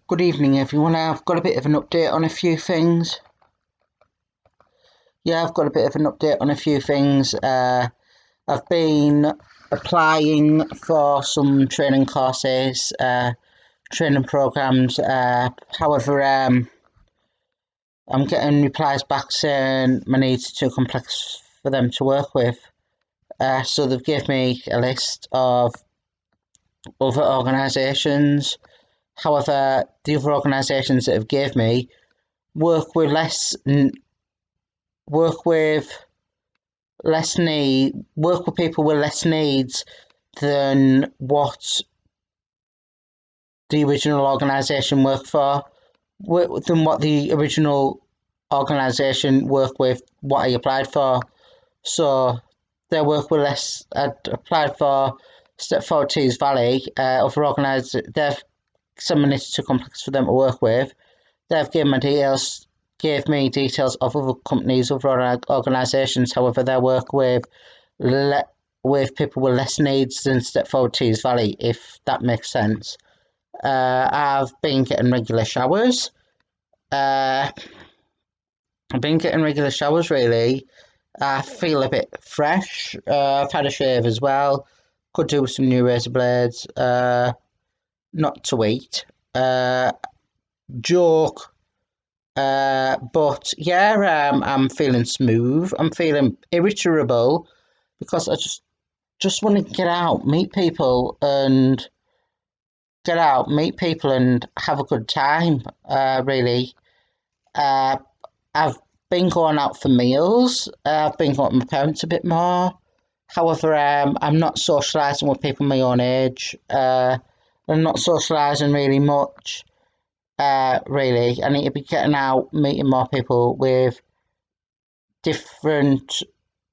Good evening, everyone. I've got a bit of an update on a few things. I've been applying for some training courses, training programs. However, I'm getting replies back saying my needs are too complex for them to work with. So they've given me a list of other organisations. However, the other organisations that have gave me work with people with less needs than what the original organisation worked for, than what the original organisation worked with what I applied for. So they work with less. I applied for Step Forward Tees Valley. Other they've some it's too complex for them to work with. They've gave me details of other companies, other organisations. However, they work with people with less needs than Step Forward Tees Valley, if that makes sense. I've been getting regular showers. Really. I feel a bit fresh. I've had a shave as well. Could do with some new razor blades. Not to eat. Joke. But yeah, I'm feeling smooth. I'm feeling irritable because I just want to get out, meet people, and have a good time. Really. I've been going out for meals. I've been going with my parents a bit more. However, I'm not socialising with people my own age. I'm not socialising really much. Really, I need to be getting out, meeting more people with different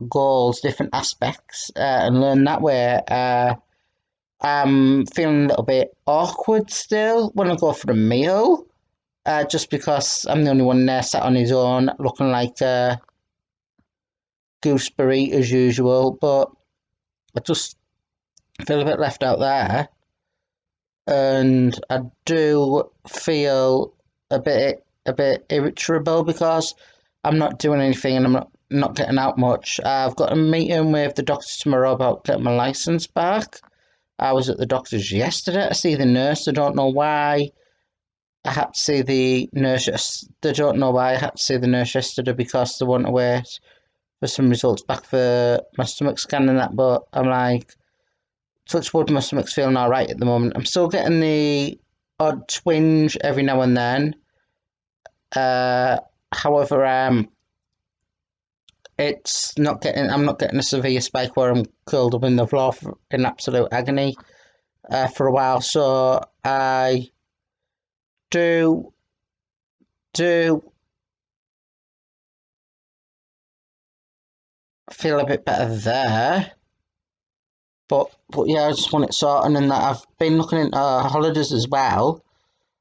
goals, different aspects, and learn that way. I'm feeling a little bit awkward still when I go for a meal, just because I'm the only one there sat on his own, looking like a gooseberry as usual. But I just feel a bit left out there. And I do feel a bit irritable because I'm not doing anything and I'm not getting out much. I've got a meeting with the doctor tomorrow about getting my license back. I was at the doctor's yesterday to see the nurse. I don't know why I had to see the nurse. They don't know why I had to see the nurse yesterday because they want to wait for some results back for my stomach scan and that. But I'm like, touch wood, my stomach's feeling all right at the moment. I'm still getting the odd twinge every now and then. However, I'm not getting a severe spike where I'm curled up in the floor in absolute agony for a while. So I do feel a bit better there. But yeah, I just want it sorted, and that I've been looking into holidays as well.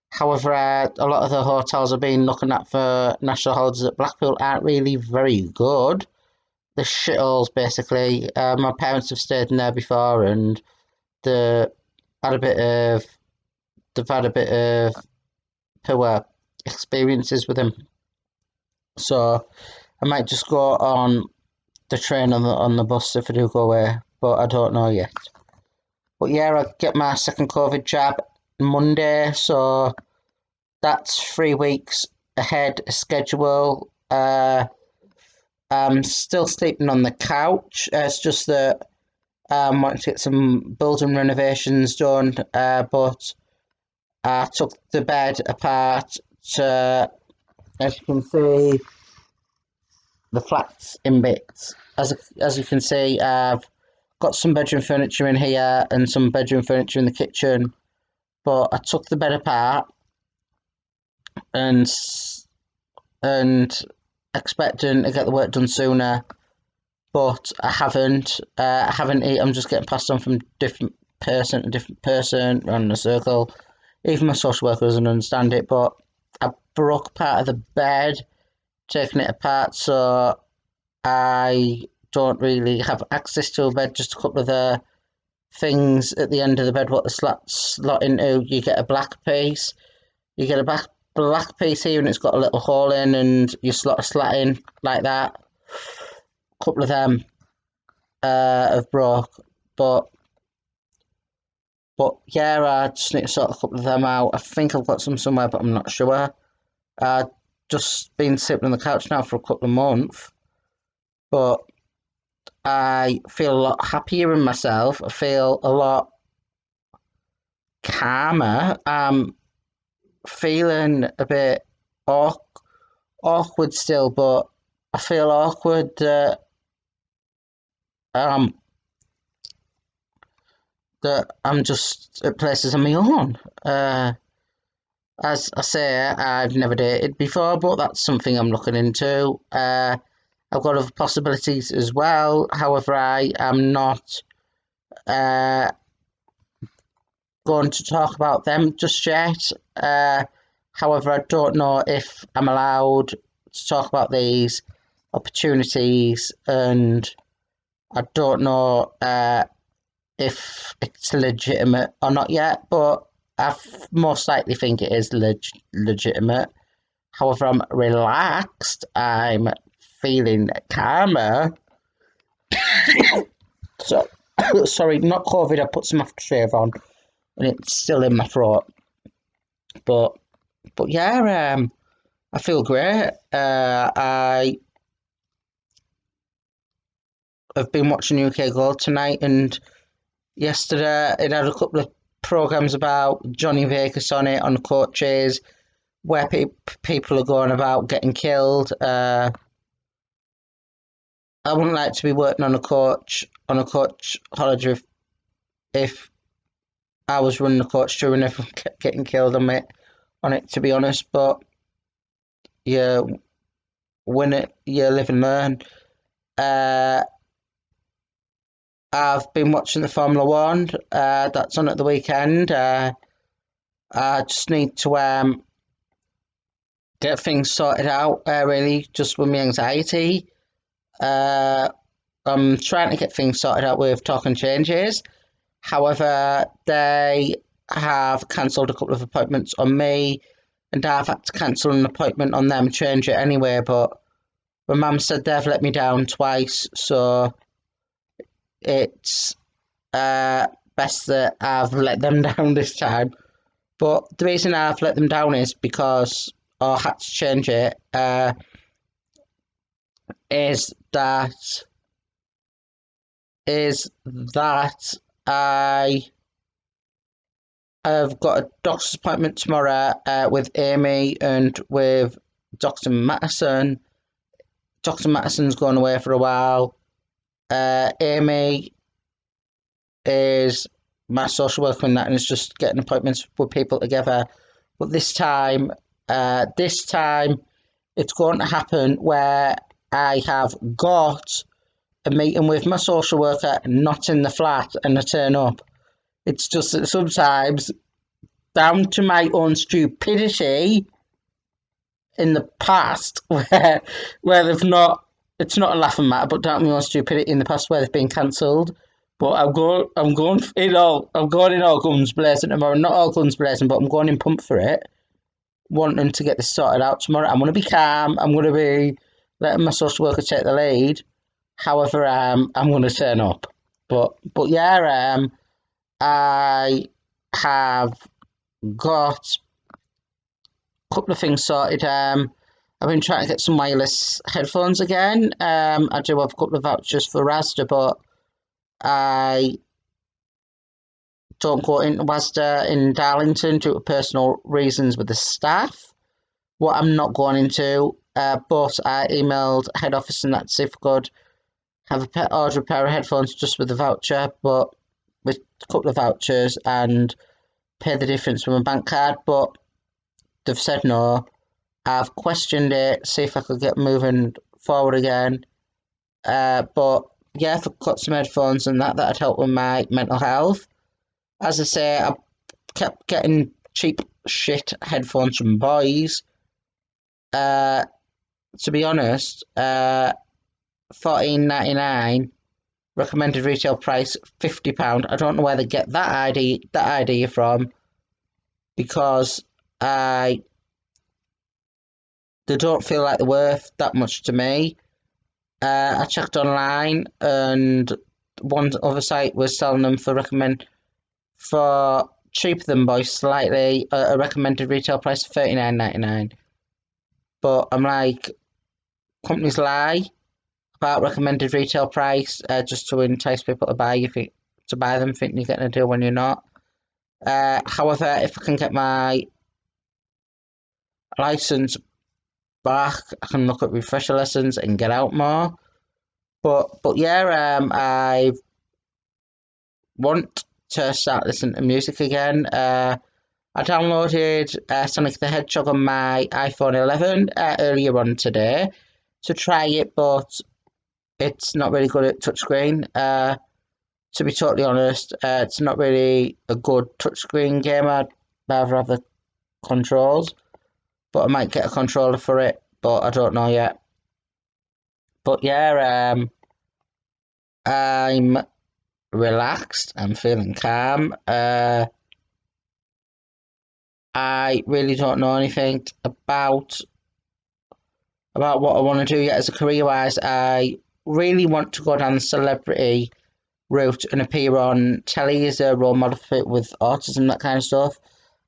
However, a lot of the hotels I've been looking at for national holidays at Blackpool aren't really very good. The shitholes, basically. My parents have stayed in there before, and they had a bit of they've had a bit of poor experiences with them. So I might just go on the train on the bus if I do go away, but I don't know yet. But yeah, I get my second COVID jab Monday, so that's 3 weeks ahead of schedule. I'm still sleeping on the couch. It's just that I'm wanting to get some building renovations done, but I took the bed apart to, as you can see, the flats in bits. As you can see, I've got some bedroom furniture in here and some bedroom furniture in the kitchen, but I took the bed apart and expecting to get the work done sooner, but I haven't. I'm just getting passed on from different person to different person, running a circle. Even my social worker doesn't understand it, but I broke part of the bed, taking it apart, so I don't really have access to a bed, just a couple of the things at the end of the bed, what the slot into. You get a black piece, You get a black piece here and it's got a little hole in, and you slot a slat in like that. A couple of them have broke, but yeah, I just need to sort a couple of them out. I think I've got some somewhere, but I'm not sure. I've just been sitting on the couch now for a couple of months, but I feel a lot happier in myself. I feel a lot calmer. I'm feeling a bit awkward still, but I feel awkward um, that I'm just at places on my own. As I say, I've never dated before, but that's something I'm looking into. I've got other possibilities as well. However, I am not uh, going to talk about them just yet. However, I don't know if I'm allowed to talk about these opportunities, and I don't know if it's legitimate or not yet, but I most likely think it is legitimate. However, I'm relaxed. I'm feeling calmer. So, sorry, not COVID. I put some aftershave on, and it's still in my throat. But yeah, I feel great. I have been watching UK Gold tonight, and yesterday it had a couple of programs about Johnny Vegas on it on coaches, where people are going about getting killed. I wouldn't like to be working on a coach holiday if I was running the coach tour and everyone kept getting killed on it, to be honest. But you win it, you live and learn. Uh, I've been watching the Formula One. That's on at the weekend. I just need to get things sorted out. Really, just with my anxiety. Uh, I'm trying to get things sorted out with Talk and Changes. However, they have cancelled a couple of appointments on me, and I've had to cancel an appointment on them, change it anyway. But my mum said they've let me down twice, so it's best that I've let them down this time. But the reason I've let them down is because, or had to change it, is that I have got a doctor's appointment tomorrow with Amy and with Dr. Mattison. Dr. Mattison's going away for a while. Amy is my social worker and that, and it's just getting appointments with people together. But this time it's going to happen where I have got a meeting with my social worker, not in the flat, and I turn up. It's just that sometimes, down to my own stupidity in the past, where they've not, it's not a laughing matter, but down to my own stupidity in the past where they've been cancelled. But I'm going in all guns blazing tomorrow. Not all guns blazing, but I'm going in pump for it, wanting to get this sorted out tomorrow. I'm going to be calm. I'm going to be letting my social worker take the lead. However, I'm going to turn up. But yeah, I have got a couple of things sorted. I've been trying to get some wireless headphones again. I do have a couple of vouchers for Asda, but I don't go into Asda in Darlington due to personal reasons with the staff. What I'm not going into, but I emailed head office and that to see if I could order a pair of headphones just with the voucher, but with a couple of vouchers, and pay the difference with my bank card. But they've said no. I've questioned it, see if I could get moving forward again. But yeah, if I got some headphones and that'd help with my mental health. As I say, I kept getting cheap shit headphones from boys. To be honest, $14.99, recommended retail price £50. I don't know where they get that idea from, because I they don't feel like they're worth that much to me. I checked online, and one other site was selling them for cheaper than Boys slightly, a recommended retail price of $39.99. But I'm like, companies lie about recommended retail price just to entice people to buy them, thinking you're getting a deal when you're not. However, if I can get my license back, I can look at refresher lessons and get out more. But yeah, I want to start listening to music again. I downloaded Sonic the Hedgehog on my iPhone 11 earlier on today to try it, but it's not really good at touchscreen. To be totally honest, it's not really a good touchscreen game. I'd rather have the controls, but I might get a controller for it, but I don't know yet. But yeah, I'm relaxed. I'm feeling calm. I really don't know anything about what I want to do yet as a career wise. I really want to go down the celebrity route and appear on telly as a role model for with autism, that kind of stuff.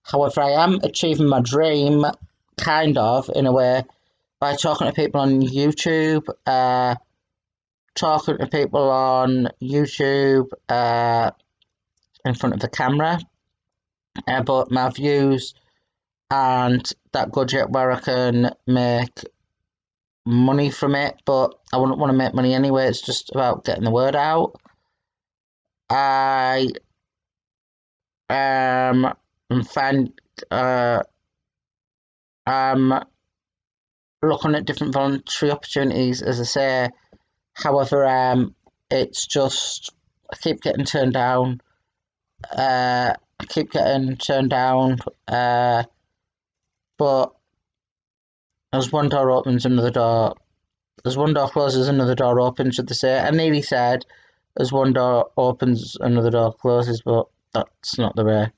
However, I am achieving my dream, kind of, in a way, by talking to people on YouTube, in front of the camera. But my views aren't that good yet where I can make money from it, but I wouldn't want to make money anyway. It's just about getting the word out. I am find I'm looking at different voluntary opportunities, as I say. However, it's just I keep getting turned down. I keep getting turned down. But as one door opens, another door. As one door closes, another door opens, should they say. I nearly said, as one door opens, another door closes, but that's not the way.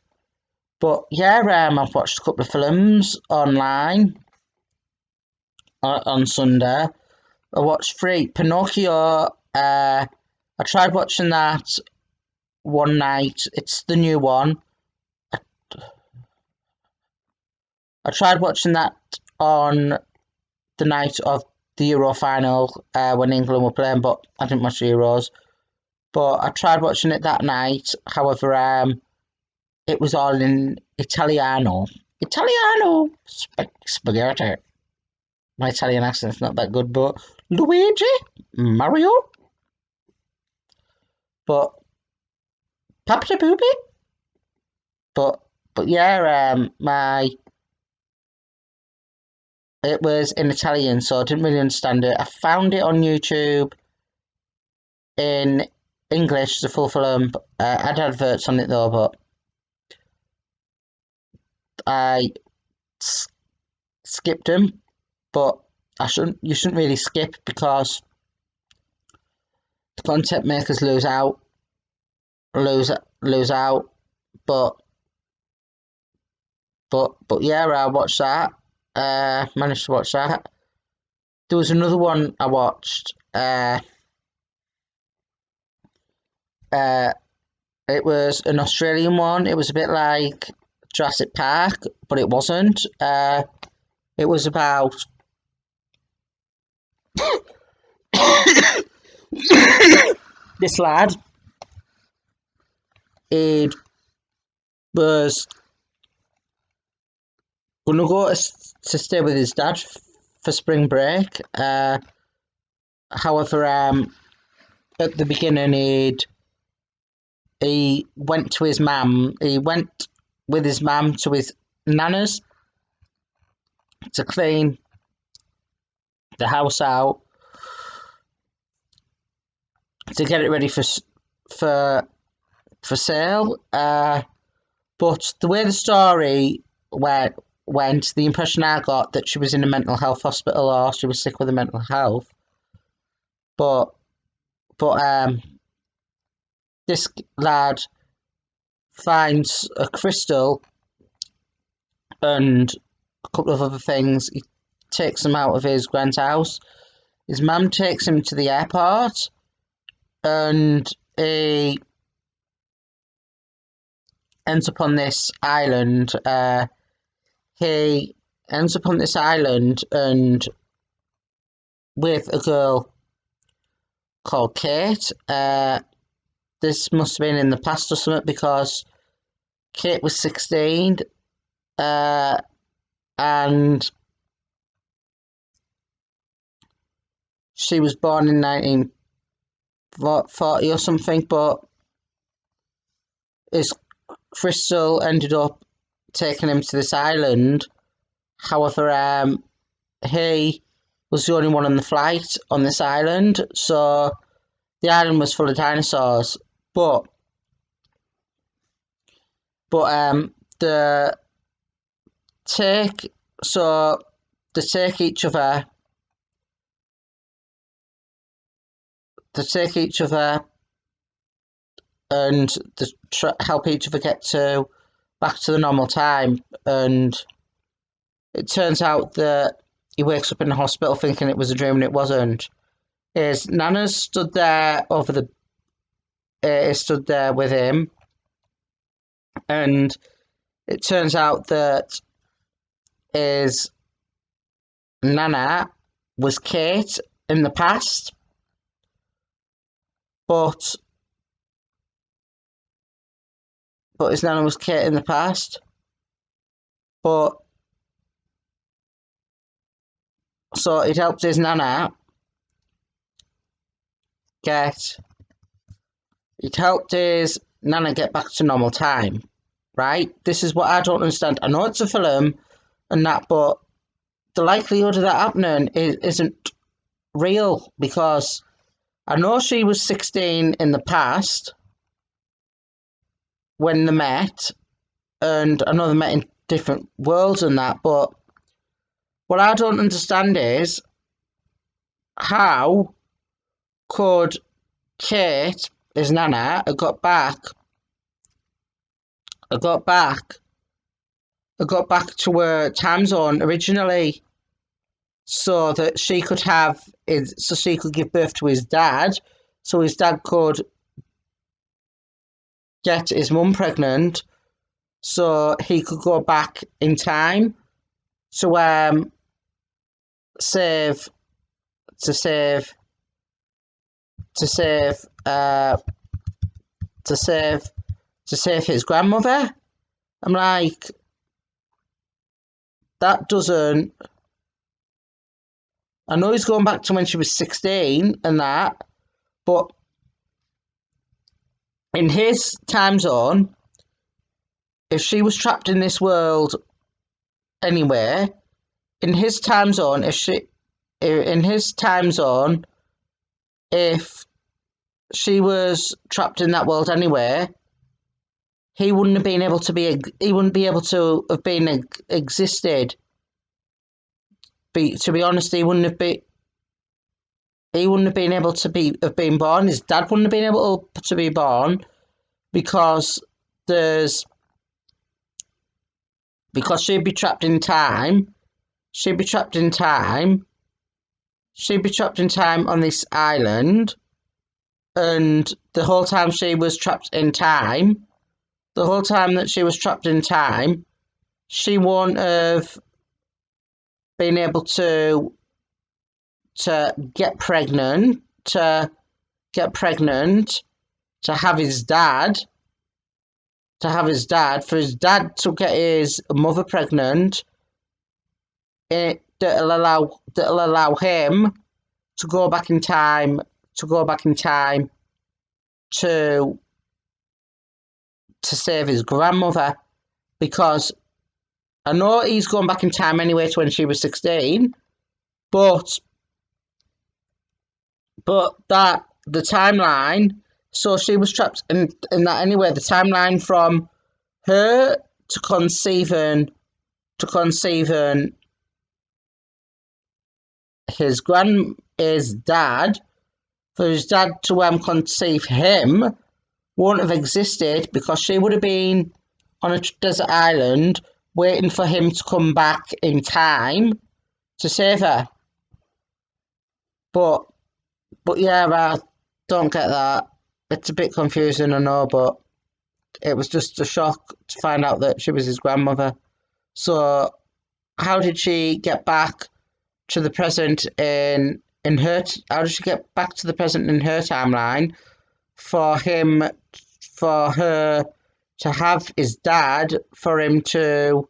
But yeah, I've watched a couple of films online on Sunday. I watched three. Pinocchio, I tried watching that one night. It's the new one. I tried watching that on the night of the Euro final when England were playing, but I didn't watch the Euros. But I tried watching it that night. However, it was all in Italiano. Italiano! Spaghetti. My Italian accent's not that good, but Luigi? Mario? But Papa Booby? But yeah, it was in Italian, so I didn't really understand it. I found it on YouTube in English, the full film. I had adverts on it though, but I skipped them. But you shouldn't really skip because the content makers lose out. But yeah, I watched that. Managed to watch that. There was another one I watched. It was an Australian one. It was a bit like Jurassic Park, but it wasn't. It was about this lad. He was gonna go to stay with his dad for spring break. However, at the beginning, he went to his mum. He went with his mum to his nana's to clean the house out to get it ready for sale. But the way the story went, the impression I got that she was in a mental health hospital or she was sick with a mental health. But this lad finds a crystal and a couple of other things. He takes him out of his grand's house. His mum takes him to the airport, and he ends up on this island. He ends up on this island and with a girl called Kate. This must have been in the past or something because Kate was 16, and she was born in 1940 or something, but his Crystal ended up taking him to this island. However, he was the only one on the flight on this island, so the island was full of dinosaurs. But the take so they take each other. They take each other and they help each other get back to the normal time. And it turns out that he wakes up in the hospital thinking it was a dream and it wasn't. His Nana stood there stood there with him, and it turns out that his Nana was Kate in the past, but his Nana was Kate in the past, but so it helped his Nana get back to normal time, right? This is what I don't understand. I know it's a film and that, but the likelihood of that happening isn't real, because I know she was 16 in the past when they met, and I know they met in different worlds and that, but what I don't understand is how could Kate, his Nana, have got back to her time zone originally, so that she could give birth to his dad, so his dad could get his mum pregnant, so he could go back in time to save his grandmother. I'm like, that doesn't. I know he's going back to when she was 16 and that, but in his time zone, if she was trapped in this world anywhere, in his time zone, if she was trapped in that world anywhere, he wouldn't have been able to have been existed. To be honest, he wouldn't have been able to have been born. His dad wouldn't have been able to be born because she'd be trapped in time. She'd be trapped in time on this island, and the whole time she was trapped in time, she won't have been able to get pregnant, to have his dad, for his dad to get his mother pregnant. That'll allow him to go back in time to save his grandmother, because I know he's going back in time anyway to when she was 16, but that the timeline, so she was trapped in that anyway. The timeline from her to conceiving his dad, for his dad to conceive him, won't have existed, because she would have been on a desert island waiting for him to come back in time to save her. But yeah, I don't get that. It's a bit confusing, I know, but it was just a shock to find out that she was his grandmother. So how did she get back to the present in her? How did she get back to the present in her timeline for her to have his dad, for him to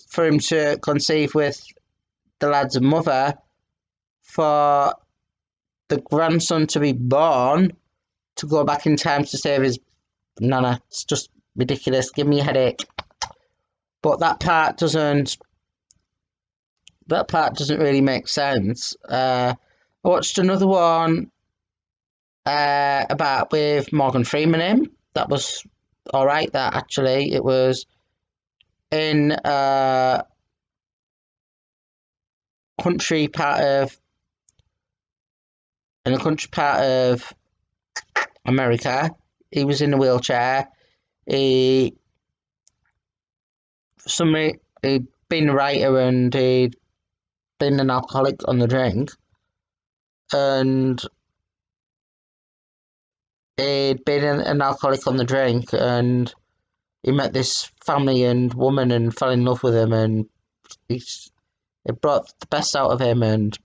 for him to conceive with the lad's mother, for the grandson to be born, to go back in time to save his nana? It's just ridiculous. Give me a headache. But that part doesn't really make sense. I watched another one about with Morgan Freeman in. That was all right. That actually, it was in a country part of America. He was in a wheelchair. He'd been a writer, and he'd been an alcoholic on the drink, and he'd been an alcoholic on the drink, and he met this family and woman and fell in love with him, and it brought the best out of him, and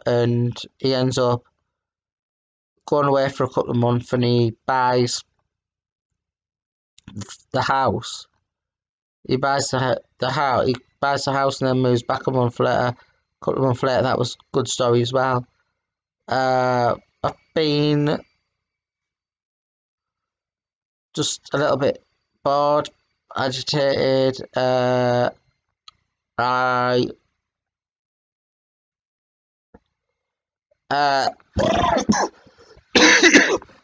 and he ends up going away for a couple of months, and he buys the house. He buys the house. He buys the house and then moves back a month later. A couple of months later, that was a good story as well. I've been just a little bit bored, agitated. I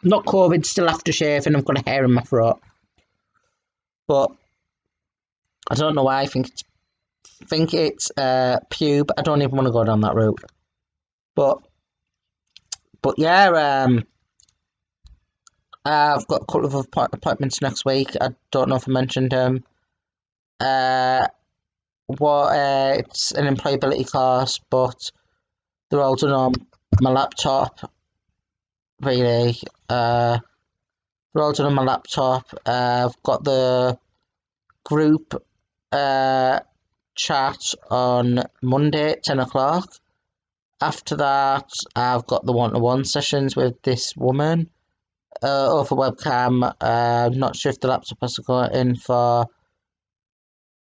not COVID, still aftershave, and I've got a hair in my throat. But I don't know why. I think it's pube. I don't even want to go down that route. But yeah, I've got a couple of appointments next week. I don't know if I mentioned them. It's an employability course, but they're all done on my laptop. Really, they're all done on my laptop. I've got the group chat on Monday at 10 o'clock. After that, I've got the one-to-one sessions with this woman over webcam. I'm not sure if the laptop has to go in for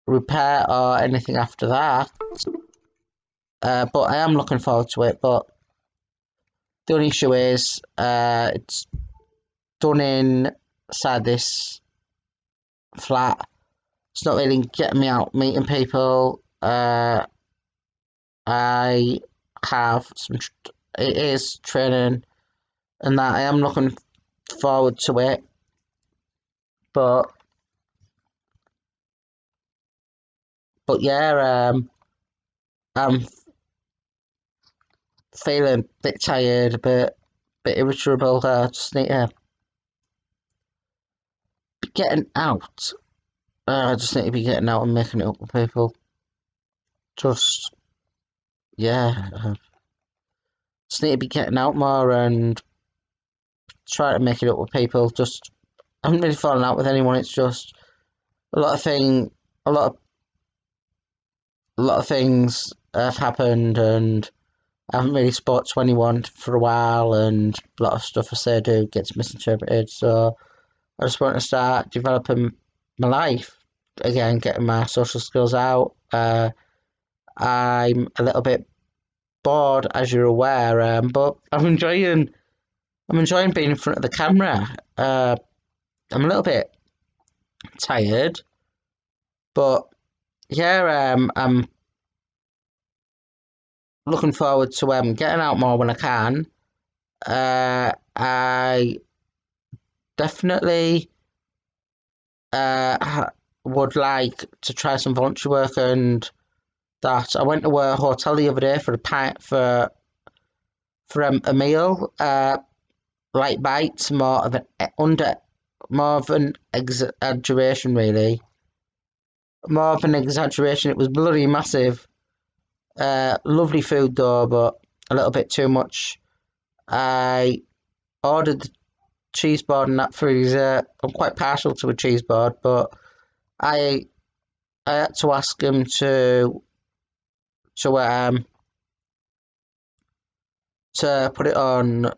repair or anything after that. But I am looking forward to it. But the only issue is it's done inside this flat. It's not really getting me out meeting people. I have it is training, and that I am looking forward to it. But yeah, I'm feeling a bit tired, a bit irritable. I just need to be getting out. I just need to be getting out and making it up with people. Just yeah, just need to be getting out more and try to make it up with people. Just I haven't really fallen out with anyone. It's just a lot of things have happened, and I haven't really spoke to anyone for a while, and a lot of stuff I say or do gets misinterpreted. So I just want to start developing my life again, getting my social skills out. I'm a little bit bored, as you're aware, but I'm enjoying being in front of the camera. I'm a little bit tired, but yeah, I'm looking forward to getting out more when I can. I definitely would like to try some voluntary work, and that I went to a hotel the other day for a pint for a meal, light bites, more of an more of an exaggeration, really. More of an exaggeration. It was bloody massive. Lovely food though, but a little bit too much. I ordered the cheese board and that for dessert. I'm quite partial to a cheese board, but I I had to ask him to um to put it on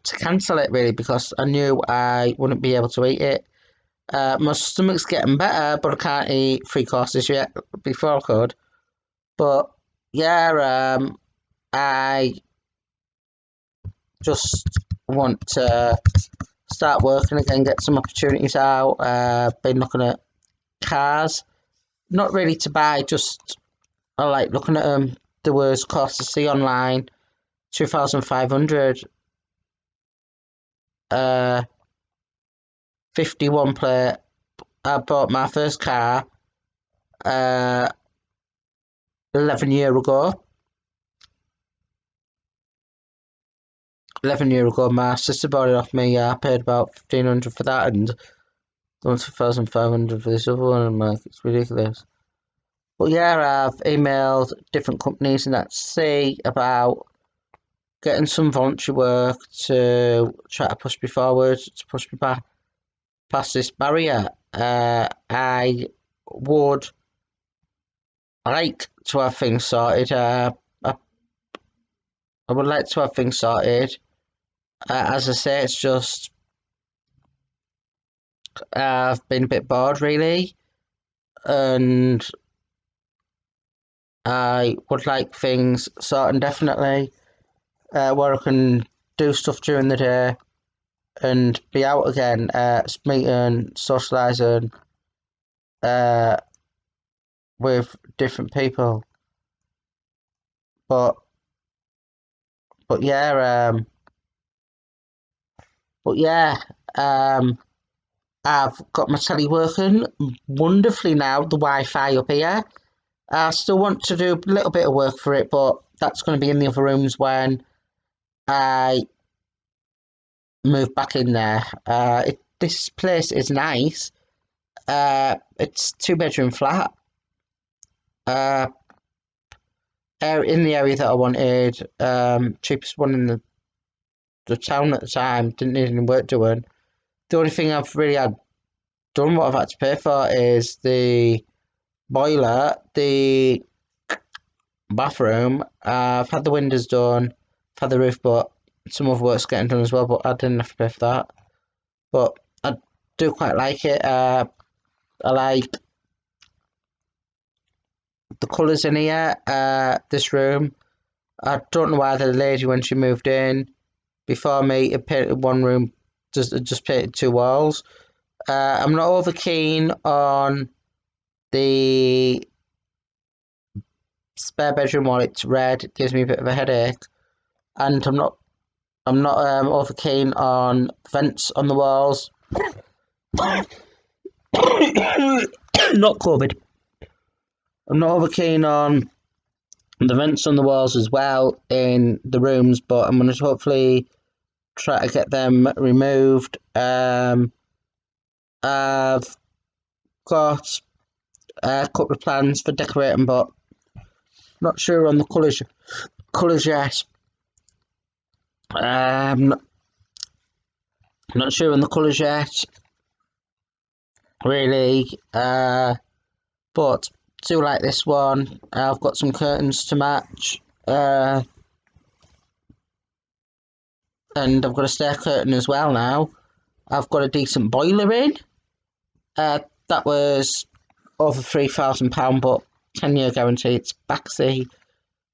to cancel it really because I knew I wouldn't be able to eat it. My stomach's getting better, but I can't eat three courses yet. Before I could, but yeah, I just want to start working again, get some opportunities out. Been looking at cars, not really to buy, just I like looking at them. There was cost to see online, 2,500. 51 plate. I bought my first car uh, 11 year ago. 11 year ago, my sister bought it off me. I paid about 1,500 for that and 1,500 for this other one. I'm like, it's ridiculous. But yeah, I've emailed different companies and that to see about getting some voluntary work to try to push me forward, to push me back past this barrier. I would like to have things sorted. I would like to have things sorted. As I say, it's just I've been a bit bored really, and I would like things sorted definitely where I can do stuff during the day and be out again, meeting, socialising uh, with different people. But but yeah, but yeah, um, I've got my telly working wonderfully now. The Wi-Fi up here. I still want to do a little bit of work for it, but that's going to be in the other rooms when I move back in there. This place is nice. It's 2 bedroom flat. Uh, in the area that I wanted. Cheapest one in the town at the time. Didn't need any work doing. The only thing I've really had done what I've had to pay for is the boiler, the bathroom. I've had the windows done, I've had the roof, but some other work's getting done as well. But I didn't have to pay for that. But I do quite like it. I like the colours in here. This room. I don't know why the lady when she moved in before me had painted one room, just painted two walls. I'm not over keen on the spare bedroom while it's red. It gives me a bit of a headache, and I'm not over keen on vents on the walls. Not COVID. I'm not over keen on the vents on the walls as well in the rooms, but I'm going to hopefully try to get them removed. I've got a couple of plans for decorating, but not sure on the colours yet. Not sure on the colours yet, really. But do like this one. I've got some curtains to match. And I've got a stair curtain as well now. I've got a decent boiler in. That was over £3,000, but 10-year guarantee. It's Baxi.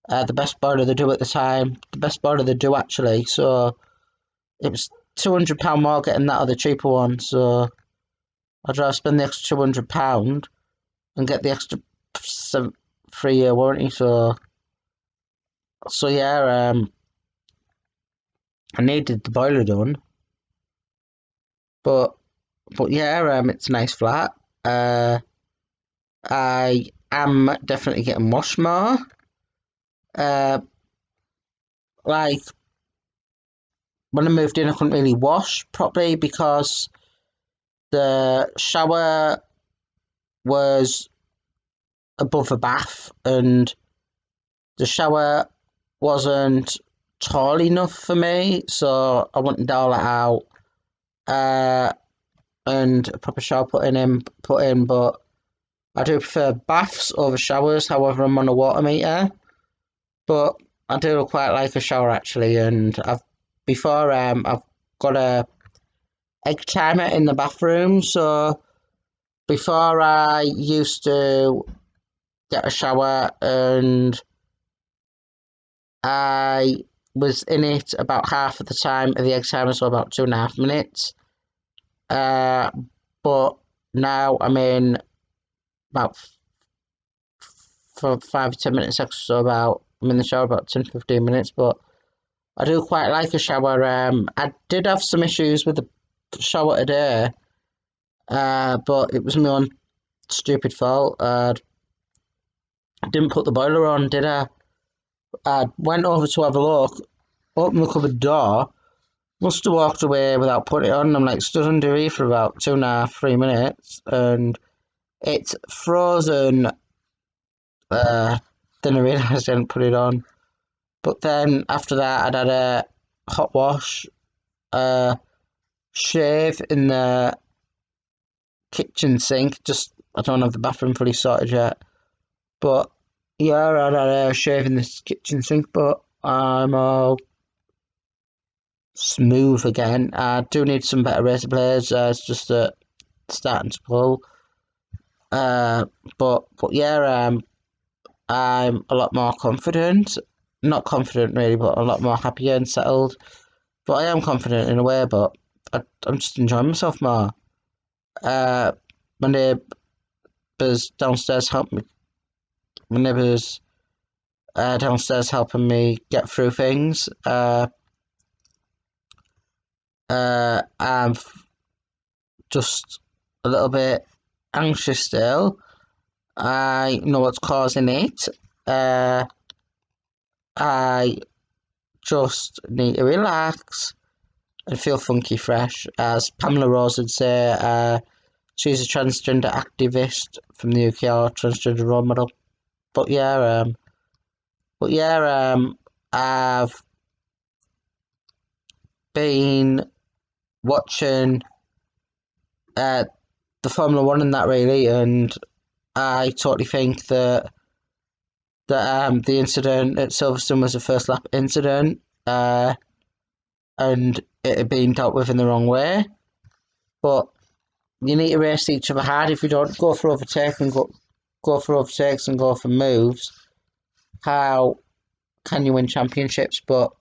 The best boiler they do at the time. The best boiler they do actually. So it was £200 more getting that other cheaper one. So I'd rather spend the extra £200 and get the extra 3-year warranty. So yeah, I needed the boiler done, but yeah, it's a nice flat. I am definitely getting washed more. Like when I moved in, I couldn't really wash properly because The shower was above a bath, and the shower wasn't tall enough for me, so I wanted all that out. Uh, and a proper shower put in, but I do prefer baths over showers. However, I'm on a water meter, but I do quite like a shower actually. And I've got a egg timer in the bathroom, so before I used to get a shower and I was in it about half of the time of the egg timer, so about 2.5 minutes. Uh, but now I'm in about for 5 or 10 minutes extra, so about I'm in the shower about 10 to 15 minutes. But I do quite like a shower. I did have some issues with the shower today, but it was my own stupid fault. I didn't put the boiler on, did I? I went over to have a look, opened the cupboard door, must have walked away without putting it on. I'm like stood under here for about 2.5, 3 minutes, and it's frozen. Then I realised I didn't put it on. But then after that, I'd had a hot wash, shave in the kitchen sink. Just I don't have the bathroom fully sorted yet, but yeah, I'd had a shave in the kitchen sink. But I'm all smooth again. I do need some better razor blades. It's just starting to pull. Uh, but yeah, I'm a lot more confident. Not confident really, but a lot more happier and settled. But I am confident in a way. But I'm just enjoying myself more. Uh, my neighbours downstairs help me. My neighbours downstairs helping me get through things. I'm just a little bit anxious still. I know what's causing it. Uh, I just need to relax and feel funky fresh. As Pamela Rose would say, she's a transgender activist from the UK, or transgender role model. But yeah, but yeah, I've been watching uh, the Formula One and that really, and I totally think that the incident at Silverstone was a first lap incident, and it had been dealt with in the wrong way. But you need to race each other hard. If you don't go for overtake and go for overtakes and go for moves, how can you win championships? But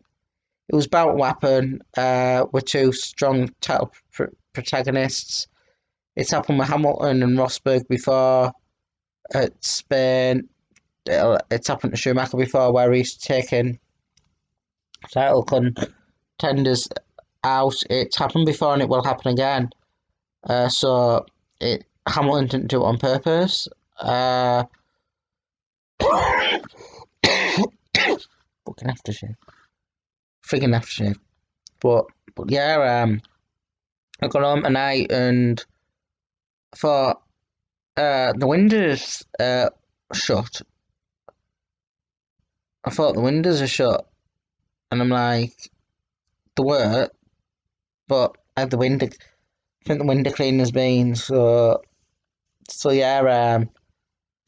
it was bound to happen. We're two strong title protagonists. It's happened with Hamilton and Rosberg before at Spain. It's happened to Schumacher before, where he's taken title contenders out. It's happened before, and it will happen again. So Hamilton didn't do it on purpose. Fucking aftershave. Freaking aftershave. But yeah, I got home tonight and thought the windows shut. I thought the windows are shut, and I'm like, they were, but I had the window. I think the window cleaner's been so yeah. I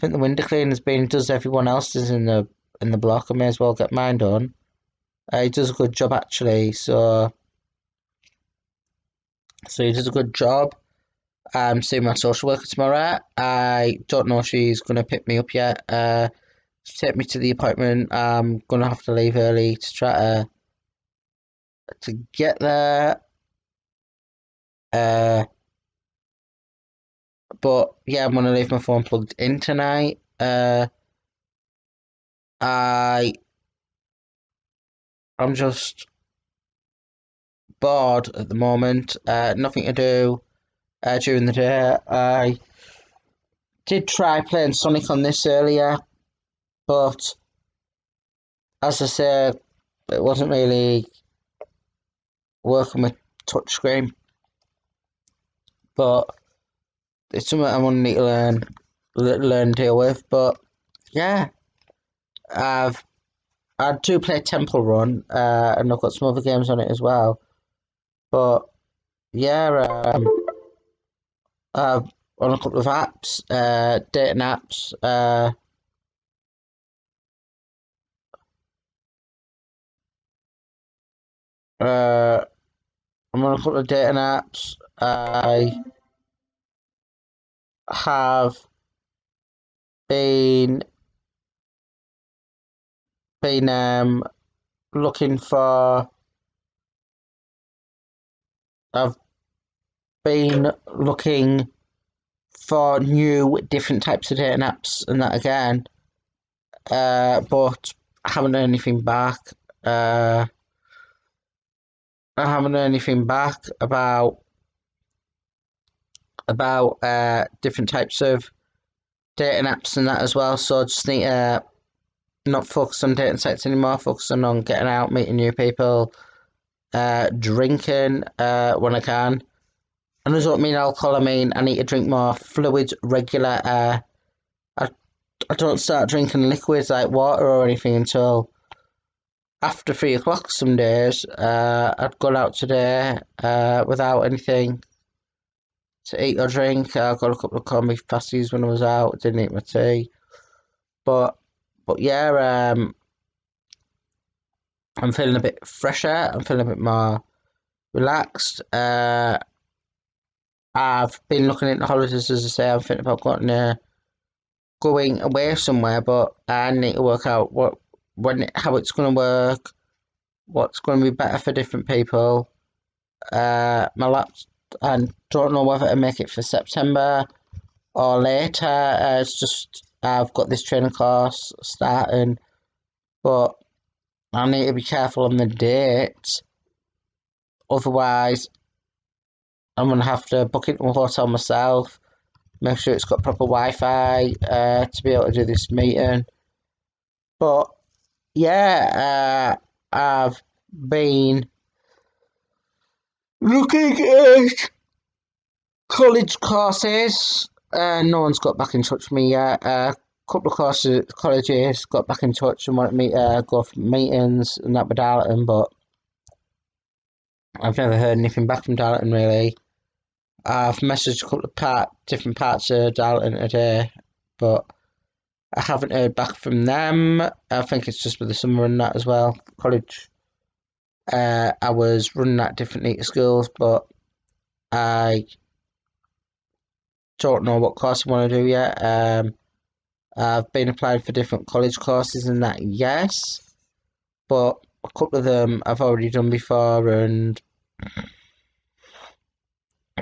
think the window cleaner's been does everyone else's in the block. I may as well get mine done. He does a good job actually. So he does a good job. I'm seeing my social worker tomorrow. I don't know if she's gonna pick me up yet. To take me to the appointment. I'm gonna have to leave early to try to get there. Uh, but yeah, I'm gonna leave my phone plugged in tonight. I I'm just bored at the moment. Nothing to do during the day. I did try playing Sonic on this earlier, but as I said, it wasn't really working with touchscreen. but it's something I want to need to learn and deal with. But yeah, I've I do play Temple Run, and I've got some other games on it as well. But yeah, I've on a couple of apps, dating apps. Uh, I'm on a couple of dating apps. I have been been looking for. I've been looking for new different types of dating apps and that again. But I haven't heard anything back. Uh, I haven't heard anything back about different types of dating apps and that as well. So I just need to not focus on dating sites anymore, focusing on getting out, meeting new people, drinking when I can. And does not mean alcohol. I mean I need to drink more fluids, regular. I I don't start drinking liquids like water or anything until after 3 o'clock. Some days. I'd gone out today without anything to eat or drink. I got a couple of corned beef pasties when I was out. Didn't eat my tea, but yeah, I'm feeling a bit fresher. I'm feeling a bit more relaxed. I've been looking into holidays, as I say. I'm thinking about going away somewhere, but I need to work out how it's going to work, what's going to be better for different people. My laps, and don't know whether to make it for September or later. It's just I've got this training course starting, but I need to be careful on the dates. Otherwise, I'm gonna have to book into a hotel myself. Make sure it's got proper Wi-Fi to be able to do this meeting. But yeah, I've been looking at college courses. No one's got back in touch with me yet. A couple of colleges got back in touch and wanted me to go for meetings and that with Darlington, but I've never heard anything back from Darlington really. I've messaged a couple of different parts of Darlington today, but I haven't heard back from them. I think it's just with the summer and that as well. College, I was running that differently to schools, but I don't know what course I want to do yet. I've been applying for different college courses and that, yes, but a couple of them I've already done before, and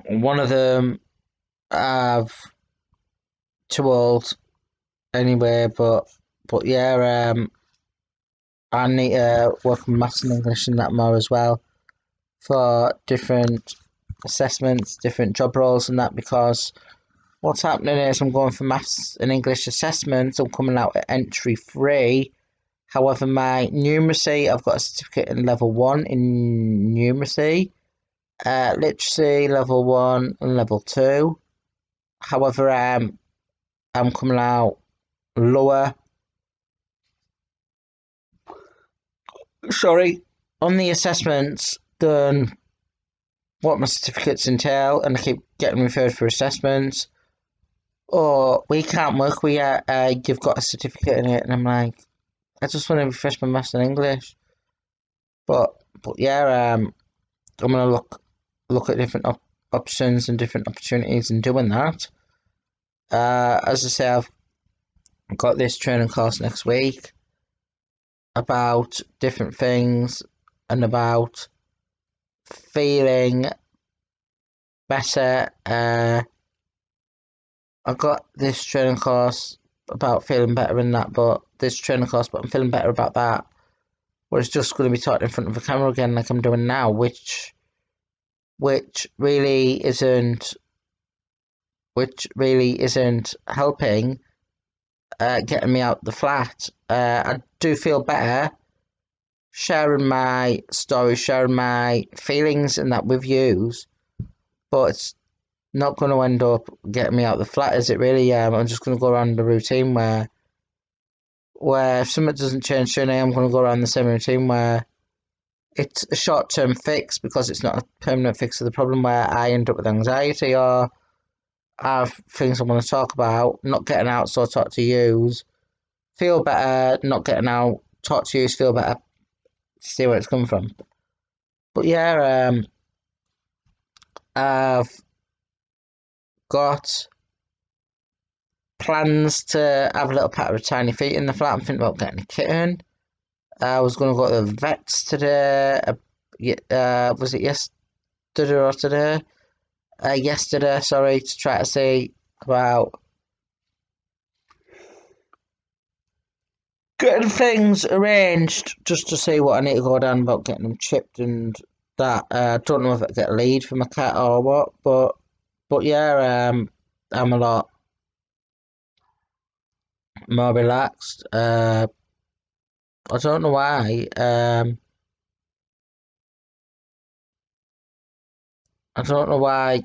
one of them I've too old anyway. But yeah, I need to work on maths and English and that more as well for different assessments, different job roles and that, because what's happening is I'm going for maths and English assessments. I'm coming out at entry 3. However, my numeracy, I've got a certificate in level 1 in numeracy, literacy level 1 and level 2. However, I'm coming out lower, sorry, on the assessments than what my certificates entail, and I keep getting referred for assessments. Or we can't work with you, you've got a certificate in it, and I'm like, I just want to refresh my maths and English. But yeah, I'm gonna look at different options and different opportunities in doing that. As I say, I've got this training course next week about different things and about feeling better. I got this training course about feeling better in that, but I'm feeling better about that. Where it's just going to be taught in front of a camera again, like I'm doing now, which really isn't helping getting me out the flat. I do feel better sharing my stories, sharing my feelings and that with yous, but not going to end up getting me out the flat, is it really? I'm just going to go around the routine where if something doesn't change today, I'm going to go around the same routine where it's a short-term fix because it's not a permanent fix of the problem, where I end up with anxiety or I have things I want to talk about, not getting out, so I talk to yous, feel better, not getting out, talk to yous, feel better, see where it's coming from. But yeah, I've got plans to have a little pet with tiny feet in the flat. I'm thinking about getting a kitten. I was going to go to the vets today. Was it yesterday or today? Yesterday, sorry, to try to see about getting things arranged, just to see what I need to go down about getting them chipped and that. I don't know if I get a lead for my cat or what, but yeah, I'm a lot more relaxed. I don't know why. I don't know why.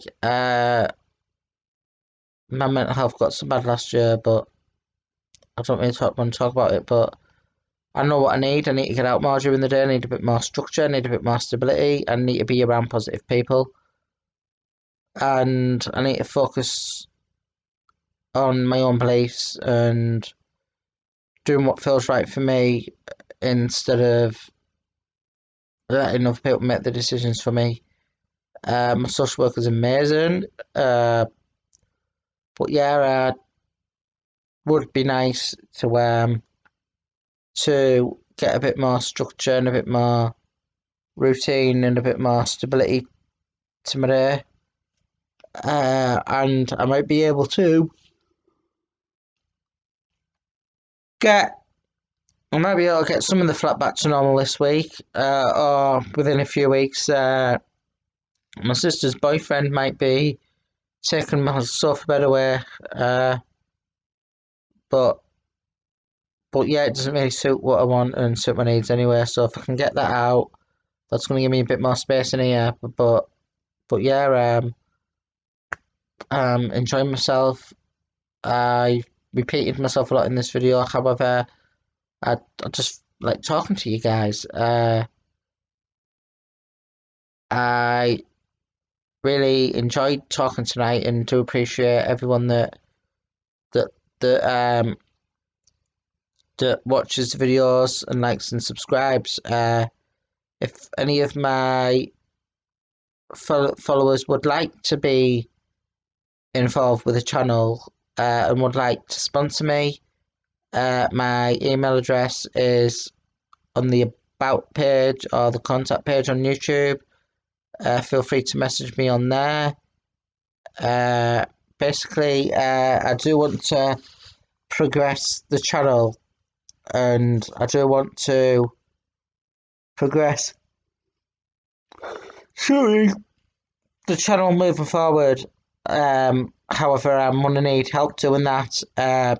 My mental health got so bad last year, but I don't really want to talk about it. But I know what I need. I need to get out more during the day. I need a bit more structure. I need a bit more stability. I need to be around positive people, and I need to focus on my own beliefs and doing what feels right for me instead of letting other people make the decisions for me. My social work is amazing, but yeah, would be nice to get a bit more structure and a bit more routine and a bit more stability to my day. And I might be able to get I might be able to get some of the flat back to normal this week, or within a few weeks. My sister's boyfriend might be taking my sofa bed away, but yeah, it doesn't really suit what I want and suit my needs anyway. So if I can get that out, that's going to give me a bit more space in here. But yeah, enjoying myself. I repeated myself a lot in this video. However, I just like talking to you guys. I really enjoyed talking tonight and do appreciate everyone that that um that watches the videos and likes and subscribes. If any of my followers would like to be involved with the channel and would like to sponsor me, my email address is on the about page or the contact page on YouTube. Feel free to message me on there. Basically, I do want to progress the channel and I do want to progress sorry, the channel moving forward. However, I'm going to need help doing that. I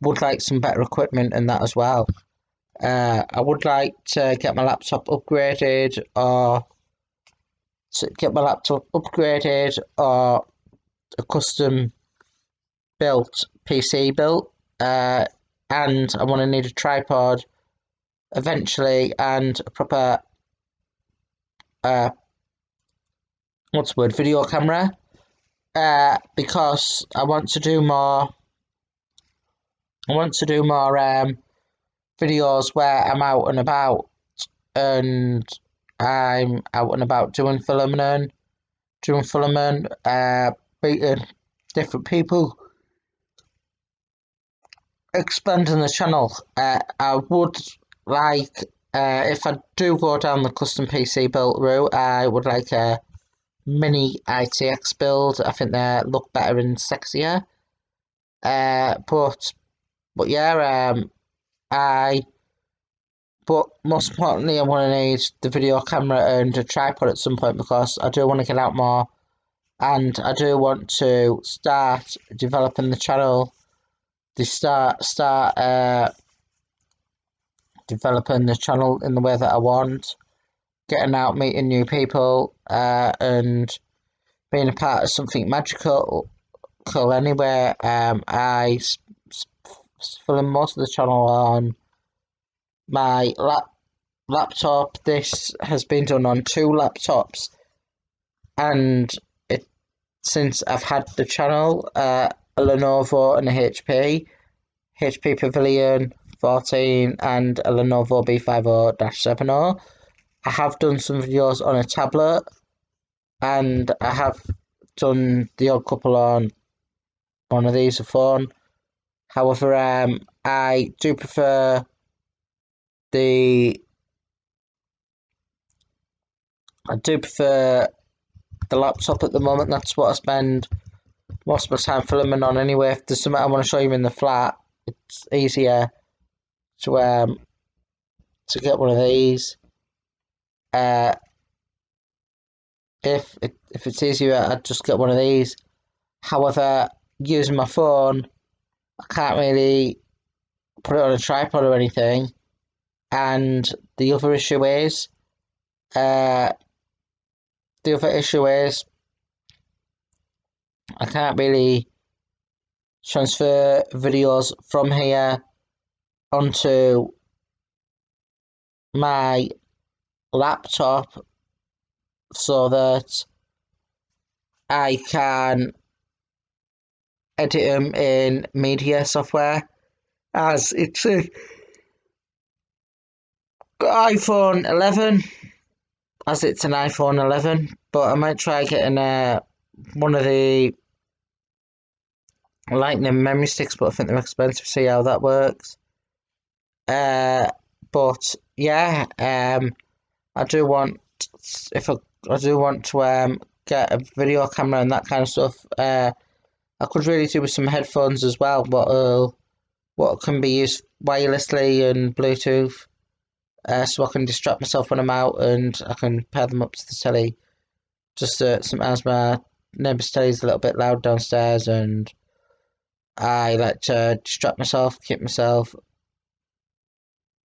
would like some better equipment and that as well. I would like to get my laptop upgraded or a custom built PC built. And I want to need a tripod eventually and a proper what's the word, video camera. Because I want to do more. I want to do more videos where I'm out and about and I'm out and about doing filming, meeting different people, expanding the channel. I would like, if I do go down the custom PC built route, I would like a mini ITX build. I think they look better and sexier. But yeah, but most importantly, I want to need the video camera and a tripod at some point because I do want to get out more and I do want to start developing the channel. Start developing the channel in the way that I want, getting out, meeting new people, and being a part of something magical anyway. Film most of the channel on my laptop. This has been done on two laptops, and it since I've had the channel, a Lenovo and a HP Pavilion 14 and a Lenovo B50-70. I have done some videos on a tablet, and I have done the odd couple on one of these, a phone. However, I do prefer the the laptop at the moment. That's what I spend most of my time filming on anyway. If there's something I want to show you in the flat, it's easier to get one of these. Uh, if it's easier, I'd just get one of these. However, using my phone, I can't really put it on a tripod or anything. And the other issue is, uh, I can't really transfer videos from here onto my laptop so that I can edit them in media software, as it's a iPhone 11, as it's an iPhone 11. But I might try getting one of the Lightning memory sticks, but I think they're expensive. See how that works. But yeah, I do want if I do want to get a video camera and that kind of stuff. I could really do with some headphones as well, what can be used wirelessly and Bluetooth, so I can distract myself when I'm out, and I can pair them up to the telly. Just sometimes my neighbour's telly is a little bit loud downstairs, and I like to distract myself, keep myself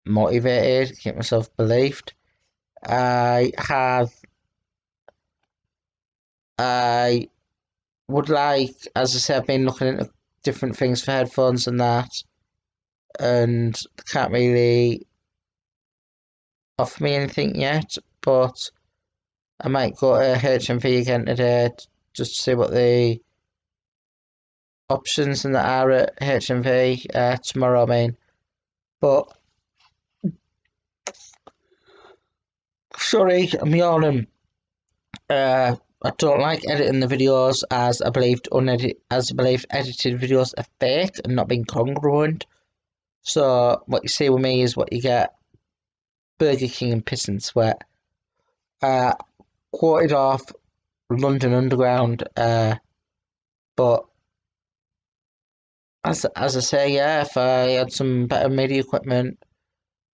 motivated, keep myself believed. I have, I would like, as I said, I've been looking into different things for headphones and that, and they can't really offer me anything yet, but I might go to HMV again today just to see what the options and that are at HMV tomorrow, I mean. But sorry, I'm yawning. I don't like editing the videos, as I believed edited videos are fake and not being congruent. So what you see with me is what you get. Burger King and Piss and Sweat. Quoted off London Underground. But as I say, yeah, if I had some better media equipment,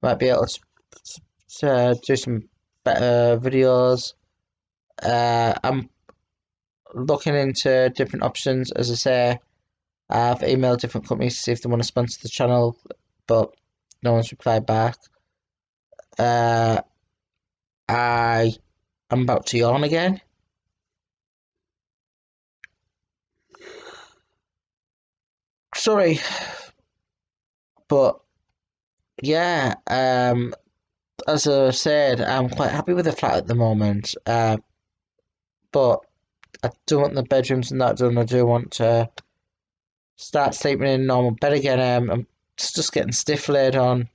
might be able to do some better videos. I'm looking into different options. As I say, I've emailed different companies to see if they want to sponsor the channel, but no one's replied back. I am about to yawn again. Sorry, but yeah, as I said, I'm quite happy with the flat at the moment. But I do want the bedrooms and that done. I do want to start sleeping in a normal bed again. I'm just getting stiff laid on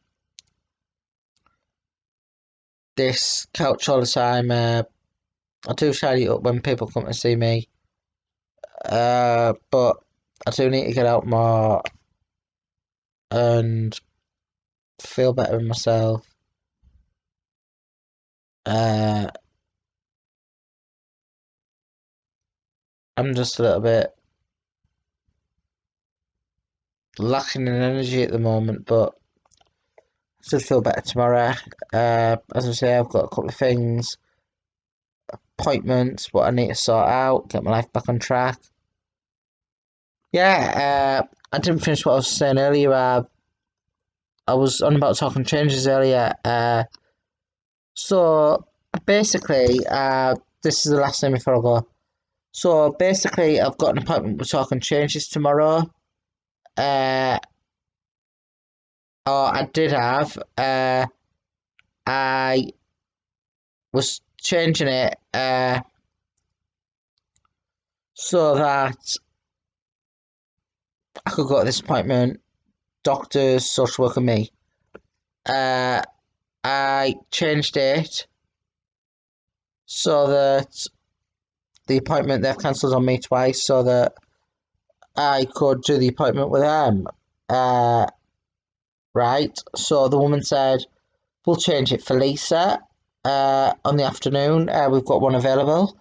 this couch all the time. I do shine it up when people come to see me. But I do need to get out more and feel better in myself. I'm just a little bit lacking in energy at the moment, but I should feel better tomorrow. As I say, I've got a couple of things, appointments, what I need to sort out, get my life back on track. Yeah, I didn't finish what I was saying earlier. I was on about talking changes earlier. So basically, this is the last thing before I go. So basically, I've got an appointment with Talking Changes tomorrow. Uh, or I did have. I was changing it so that I could go to this appointment. Doctors, social worker, me. Uh, I changed it so that the appointment they've cancelled on me twice, so that I could do the appointment with them. Right. So the woman said, we'll change it for Lisa on the afternoon. We've got one available,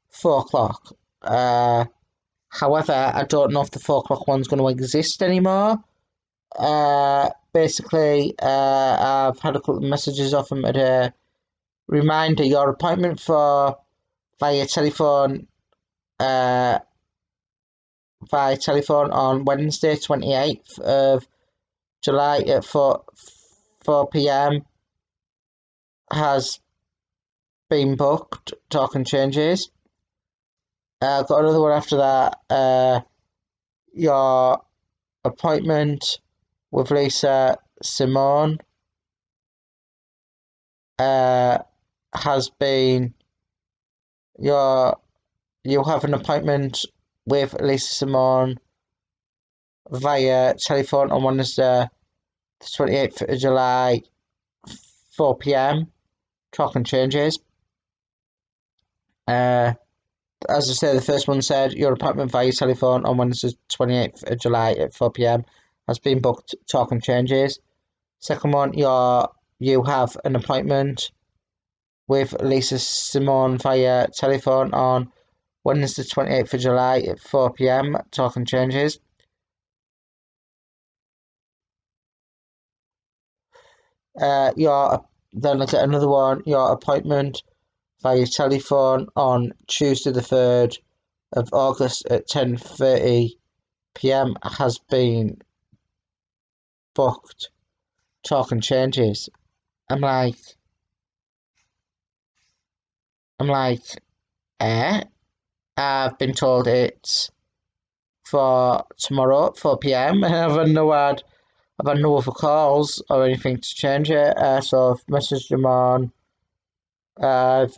4 o'clock. However, I don't know if the 4 o'clock one's going to exist anymore. Basically, I've had a couple of messages off him today. Reminder, your appointment for via telephone on Wednesday, 28th of July at 4 p.m. has been booked. Talking changes. I've got another one after that. Your appointment with Lisa Simone has been you have an appointment with Lisa Simone via telephone on Wednesday, the 28th of July, 4 p.m. Talking changes. As I say, the first one said your appointment via telephone on Wednesday, 28th of July at 4 p.m. has been booked. Talking changes. Second one, you have an appointment with Lisa Simone via telephone on Wednesday, 28th of July at 4 p.m. Talking changes. Then I get another one. Your appointment via telephone on Tuesday, the 3rd of August at 10:30 p.m. has been booked. Talking changes. I'm like, I'm like, eh? I've been told it's for tomorrow at 4 p.m. and I've had no other calls or anything to change it. So I've messaged them on. I've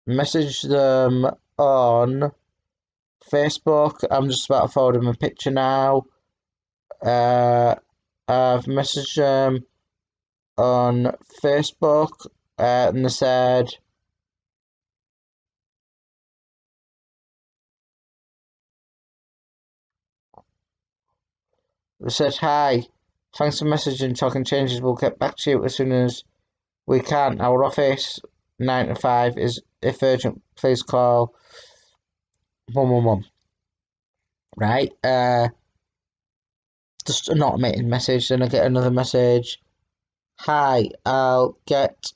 messaged them on Facebook. I'm just about to forward them a picture now. I've messaged them on Facebook, and they said hi. Thanks for messaging. Talking changes. We'll get back to you as soon as we can. Our office 9 to 5 is if urgent. Please call 111. Right. Just an automated message. Then I get another message. Hi. I'll get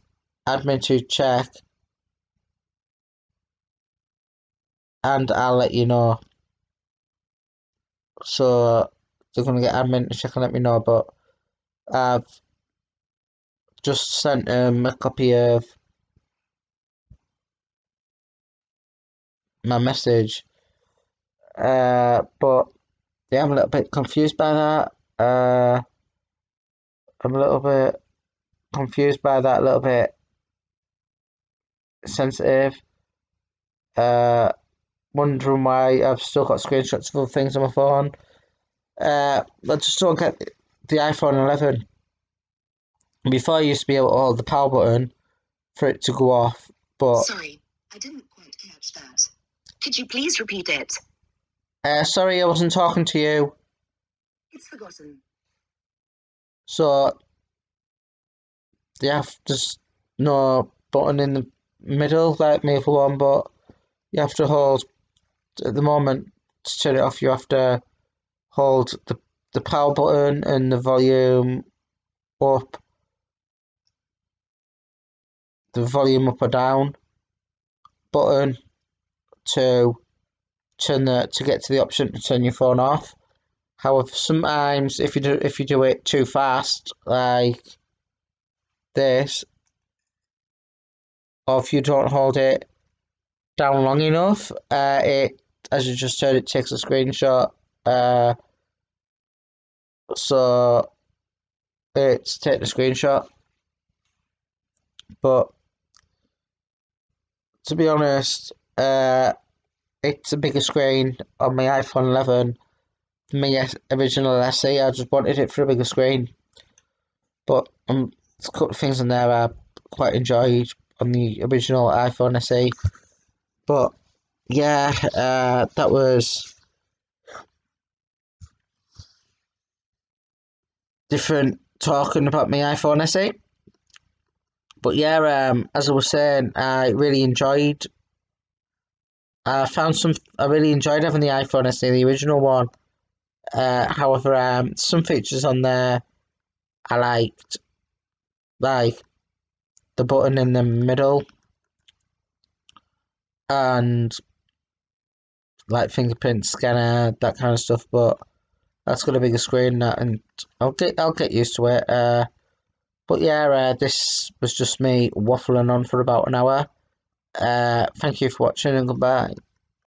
admin to check, and I'll let you know. So they're gonna get admin to check and let me know. But I've just sent them a copy of my message. But yeah, I'm a little bit confused by that. I'm a little bit confused by that, a little bit sensitive. Uh, Wondering why I've still got screenshots of other things on my phone. I just don't get the iPhone 11. Before I used to be able to hold the power button for it to go off, but Sorry, I didn't quite catch that. Could you please repeat it? sorry, I wasn't talking to you. It's forgotten. So there's no button in the middle like my other one, but you have to hold at the moment to turn it off. You have to hold the power button and the volume up, or down button to to get to the option to turn your phone off. However, sometimes if you do it too fast, like this, or if you don't hold it down long enough, it, as you just heard, it takes a screenshot. Uh, so it's taking a screenshot. But to be honest, it's a bigger screen on my iPhone 11. My original SE, I just wanted it for a bigger screen. But there's a couple of things in there I quite enjoyed on the original iPhone SE. But yeah, that was different talking about my iPhone SE. But yeah, as I was saying, I really enjoyed. I really enjoyed having the iPhone SE, the original one. However, some features on there I liked, like the button in the middle and like fingerprint scanner, that kind of stuff. But that's got a bigger screen, that, and I'll get used to it. But yeah, this was just me waffling on for about an hour. Thank you for watching and goodbye.